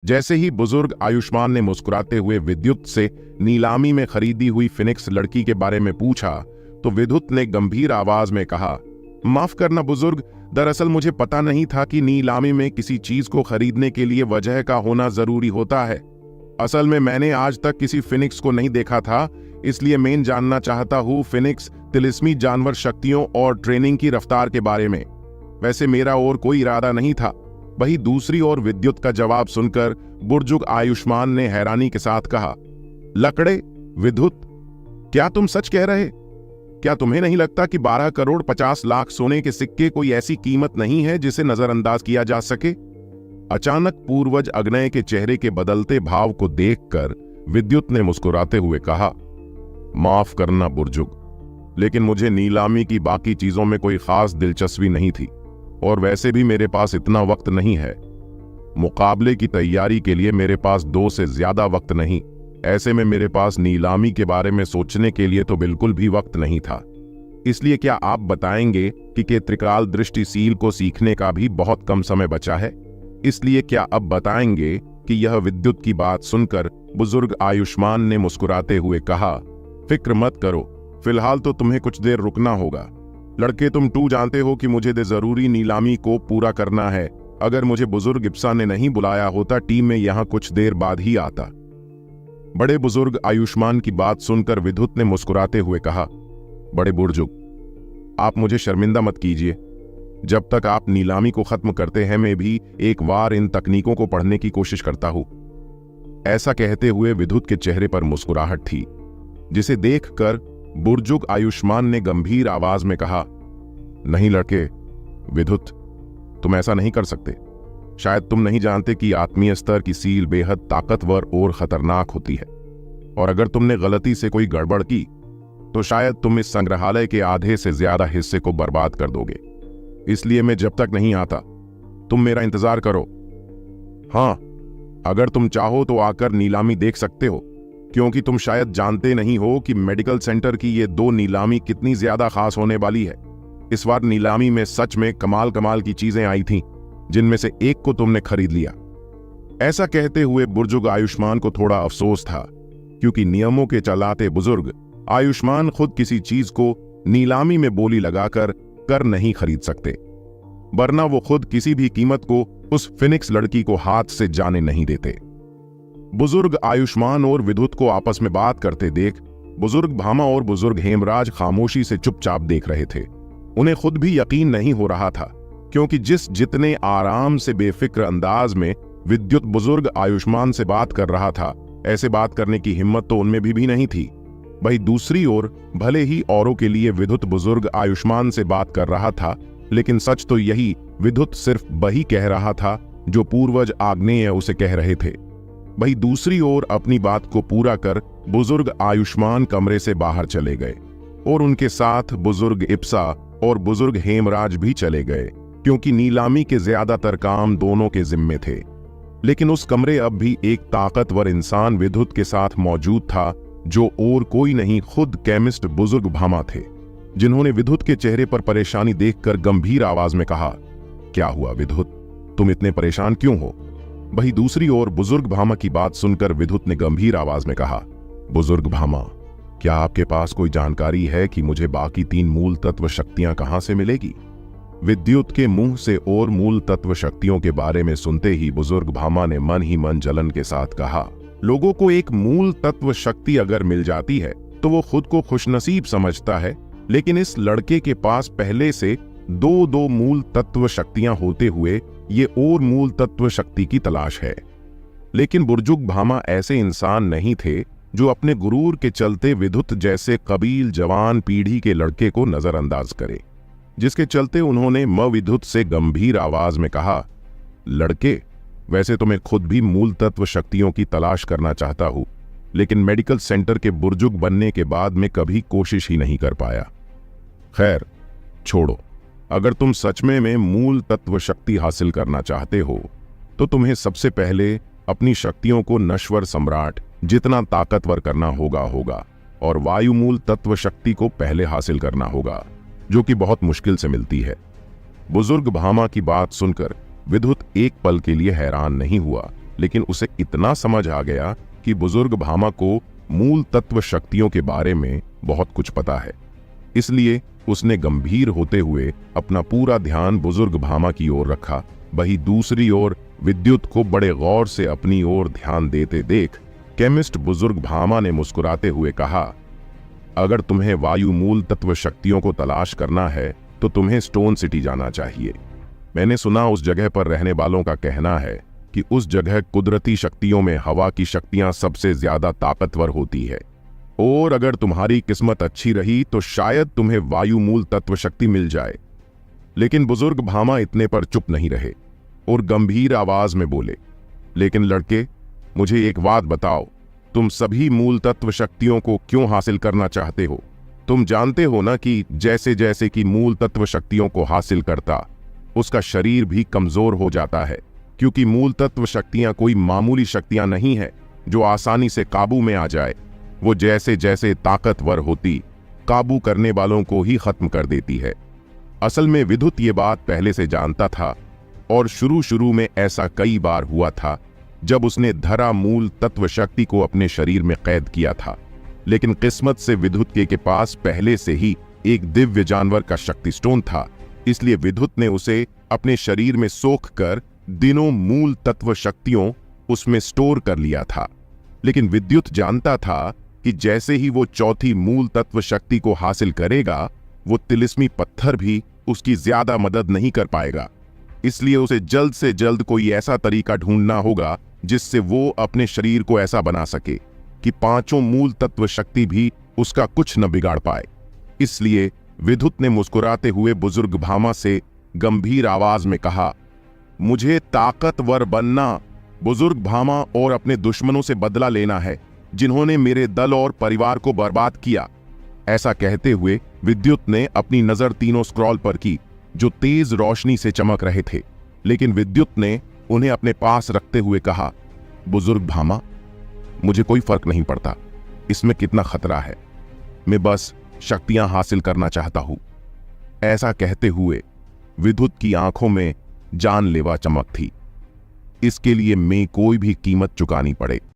जैसे ही बुजुर्ग आयुष्मान ने मुस्कुराते हुए विद्युत से नीलामी में खरीदी हुई फिनिक्स लड़की के बारे में पूछा तो विद्युत ने गंभीर आवाज में कहा, माफ करना बुजुर्ग, दरअसल मुझे पता नहीं था कि नीलामी में किसी चीज को खरीदने के लिए वजह का होना जरूरी होता है। असल में मैंने आज तक किसी फिनिक्स को नहीं देखा था, इसलिए मैं जानना चाहता हूँ फिनिक्स तिलिस्मी जानवर शक्तियों और ट्रेनिंग की रफ्तार के बारे में। वैसे मेरा और कोई इरादा नहीं था। वही दूसरी ओर विद्युत का जवाब सुनकर बुजुर्ग आयुष्मान ने हैरानी के साथ कहा, लकड़े विद्युत, क्या तुम सच कह रहे? क्या तुम्हें नहीं लगता कि 12 करोड़ 50 लाख सोने के सिक्के कोई ऐसी कीमत नहीं है जिसे नजरअंदाज किया जा सके? अचानक पूर्वज अग्नय के चेहरे के बदलते भाव को देखकर विद्युत ने मुस्कुराते हुए कहा, माफ करना बुजुर्ग, लेकिन मुझे नीलामी की बाकी चीजों में कोई खास दिलचस्पी नहीं थी और वैसे भी मेरे पास इतना वक्त नहीं है। मुकाबले की तैयारी के लिए मेरे पास 2 से ज्यादा वक्त नहीं। ऐसे में मेरे पास नीलामी के बारे में सोचने के लिए तो बिल्कुल भी वक्त नहीं था। इसलिए क्या आप बताएंगे कि त्रिकाल दृष्टिशील को सीखने का भी बहुत कम समय बचा है? इसलिए क्या अब बताएंगे कि यह विद्युत की बात सुनकर बुजुर्ग आयुष्मान ने मुस्कुराते हुए कहा, फिक्र मत करो, फिलहाल तो तुम्हें कुछ देर रुकना होगा। लड़के, तुम जानते हो कि मुझे जरूरी नीलामी को पूरा करना है। अगर मुझे बुजुर्ग इप्सा ने नहीं बुलाया होता, टीम में यहां कुछ देर बाद ही आता। बड़े बुजुर्ग आयुष्मान की बात सुनकर विद्युत ने मुस्कुराते हुए कहा, बड़े बुजुर्ग, आप मुझे शर्मिंदा मत कीजिए। जब तक आप नीलामी को खत्म करते हैं मैं भी एक बार इन तकनीकों को पढ़ने की कोशिश करता हूं। ऐसा कहते हुए विद्युत के चेहरे पर मुस्कुराहट थी, जिसे देखकर बुजुर्ग आयुष्मान ने गंभीर आवाज में कहा, नहीं लड़के विद्युत, तुम ऐसा नहीं कर सकते। शायद तुम नहीं जानते कि आत्मीय स्तर की सील बेहद ताकतवर और खतरनाक होती है, और अगर तुमने गलती से कोई गड़बड़ की तो शायद तुम इस संग्रहालय के आधे से ज्यादा हिस्से को बर्बाद कर दोगे। इसलिए मैं जब तक नहीं आता तुम मेरा इंतजार करो। हाँ, अगर तुम चाहो तो आकर नीलामी देख सकते हो, क्योंकि तुम शायद जानते नहीं हो कि मेडिकल सेंटर की ये 2 नीलामी कितनी ज्यादा खास होने वाली है। इस बार नीलामी में सच में कमाल कमाल की चीजें आई थीं, जिनमें से एक को तुमने खरीद लिया। ऐसा कहते हुए बुजुर्ग आयुष्मान को थोड़ा अफसोस था, क्योंकि नियमों के चलाते बुजुर्ग आयुष्मान खुद किसी चीज को नीलामी में बोली लगाकर कर नहीं खरीद सकते, वरना वो खुद किसी भी कीमत को उस फिनिक्स लड़की को हाथ से जाने नहीं देते। बुजुर्ग आयुष्मान और विद्युत को आपस में बात करते देख बुजुर्ग भामा और बुजुर्ग हेमराज खामोशी से चुपचाप देख रहे थे। उन्हें खुद भी यकीन नहीं हो रहा था, क्योंकि जितने आराम से बेफिक्र अंदाज में विद्युत बुजुर्ग आयुष्मान से बात कर रहा था, ऐसे बात करने की हिम्मत तो उनमें भी नहीं थी। वही दूसरी ओर भले ही औरों के लिए विद्युत बुजुर्ग आयुष्मान से बात कर रहा था, लेकिन सच तो यही विद्युत सिर्फ वही कह रहा था जो पूर्वज आग्नेय उसे कह रहे थे। वही दूसरी ओर अपनी बात को पूरा कर बुजुर्ग आयुष्मान कमरे से बाहर चले गए और उनके साथ बुजुर्ग इप्सा और बुजुर्ग हेमराज भी चले गए, क्योंकि नीलामी के ज्यादातर काम दोनों के जिम्मे थे। लेकिन उस कमरे अब भी एक ताकतवर इंसान विद्युत के साथ मौजूद था, जो और कोई नहीं खुद केमिस्ट बुजुर्ग भामा थे, जिन्होंने विद्युत के चेहरे पर परेशानी देखकर गंभीर आवाज में कहा, क्या हुआ विद्युत, तुम इतने परेशान क्यों हो? वही दूसरी ओर बुजुर्ग भामा की बात सुनकर विद्युत ने गंभीर आवाज में कहा, बुजुर्ग भामा, क्या आपके पास कोई जानकारी है कि मुझे बाकी 3 मूल तत्व शक्तियां कहां से मिलेगी? विद्युत के मुंह से और मूल तत्व शक्तियों के बारे में सुनते ही बुजुर्ग भामा ने मन ही मन जलन के साथ कहा, लोगों को एक मूल तत्व शक्ति अगर मिल जाती है तो वो खुद को खुशनसीब समझता है, लेकिन इस लड़के के पास पहले से 2 मूल तत्व शक्तियां होते हुए ये और मूल तत्व शक्ति की तलाश है। लेकिन बुजुर्ग भामा ऐसे इंसान नहीं थे जो अपने गुरूर के चलते विद्युत जैसे कबील जवान पीढ़ी के लड़के को नजरअंदाज करे, जिसके चलते उन्होंने विद्युत से गंभीर आवाज में कहा, लड़के, वैसे तो मैं खुद भी मूल तत्व शक्तियों की तलाश करना चाहता हूं, लेकिन मेडिकल सेंटर के बुजुर्ग बनने के बाद मैं कभी कोशिश ही नहीं कर पाया। खैर छोड़ो, अगर तुम सच में मूल तत्व शक्ति हासिल करना चाहते हो तो तुम्हें सबसे पहले अपनी शक्तियों को नश्वर सम्राट जितना ताकतवर करना होगा और वायु मूल तत्व शक्ति को पहले हासिल करना होगा, जो कि बहुत मुश्किल से मिलती है। बुजुर्ग भामा की बात सुनकर विद्युत एक पल के लिए हैरान नहीं हुआ, लेकिन उसे इतना समझ आ गया कि बुजुर्ग भामा को मूल तत्व शक्तियों के बारे में बहुत कुछ पता है। इसलिए उसने गंभीर होते हुए अपना पूरा ध्यान बुजुर्ग भामा की ओर रखा। वहीं दूसरी ओर विद्युत को बड़े गौर से अपनी ओर ध्यान देते देख केमिस्ट बुजुर्ग भामा ने मुस्कुराते हुए कहा, अगर तुम्हें वायु मूल तत्व शक्तियों को तलाश करना है तो तुम्हें स्टोन सिटी जाना चाहिए। मैंने सुना उस जगह पर रहने वालों का कहना है कि उस जगह कुदरती शक्तियों में हवा की शक्तियां सबसे ज्यादा ताकतवर होती है, और अगर तुम्हारी किस्मत अच्छी रही तो शायद तुम्हें वायु मूल तत्व शक्ति मिल जाए। लेकिन बुजुर्ग भामा इतने पर चुप नहीं रहे और गंभीर आवाज में बोले, लेकिन लड़के, मुझे एक बात बताओ, तुम सभी मूल तत्व शक्तियों को क्यों हासिल करना चाहते हो? तुम जानते हो ना कि जैसे जैसे कि मूल तत्व शक्तियों को हासिल करता उसका शरीर भी कमजोर हो जाता है, क्योंकि मूल तत्व शक्तियां कोई मामूली शक्तियां नहीं है जो आसानी से काबू में आ जाए। वो जैसे जैसे ताकतवर होती काबू करने वालों को ही खत्म कर देती है। असल में विद्युत ये बात पहले से जानता था और शुरू में ऐसा कई बार हुआ था जब उसने धरा मूल तत्व शक्ति को अपने शरीर में कैद किया था। लेकिन किस्मत से विद्युत के पास पहले से ही एक दिव्य जानवर का शक्ति स्टोन था, इसलिए विद्युत ने उसे अपने शरीर में सोख कर दिनों मूल तत्व शक्तियों उसमें स्टोर कर लिया था। लेकिन विद्युत जानता था कि जैसे ही वो चौथी मूल तत्व शक्ति को हासिल करेगा, वो तिलिस्मी पत्थर भी उसकी ज्यादा मदद नहीं कर पाएगा। इसलिए उसे जल्द से जल्द कोई ऐसा तरीका ढूंढना होगा जिससे वो अपने शरीर को ऐसा बना सके कि पांचों मूल तत्व शक्ति भी उसका कुछ न बिगाड़ पाए। इसलिए विद्युत ने मुस्कुराते हुए बुजुर्ग भामा से गंभीर आवाज में कहा, मुझे ताकतवर बनना, बुजुर्ग भामा, और अपने दुश्मनों से बदला लेना है जिन्होंने मेरे दल और परिवार को बर्बाद किया। ऐसा कहते हुए विद्युत ने अपनी नजर तीनों स्क्रॉल पर की जो तेज रोशनी से चमक रहे थे। लेकिन विद्युत ने उन्हें अपने पास रखते हुए कहा, बुजुर्ग भामा, मुझे कोई फर्क नहीं पड़ता इसमें कितना खतरा है, मैं बस शक्तियां हासिल करना चाहता हूं। ऐसा कहते हुए विद्युत की आंखों में जानलेवा चमक थी। इसके लिए मैं कोई भी कीमत चुकानी पड़े।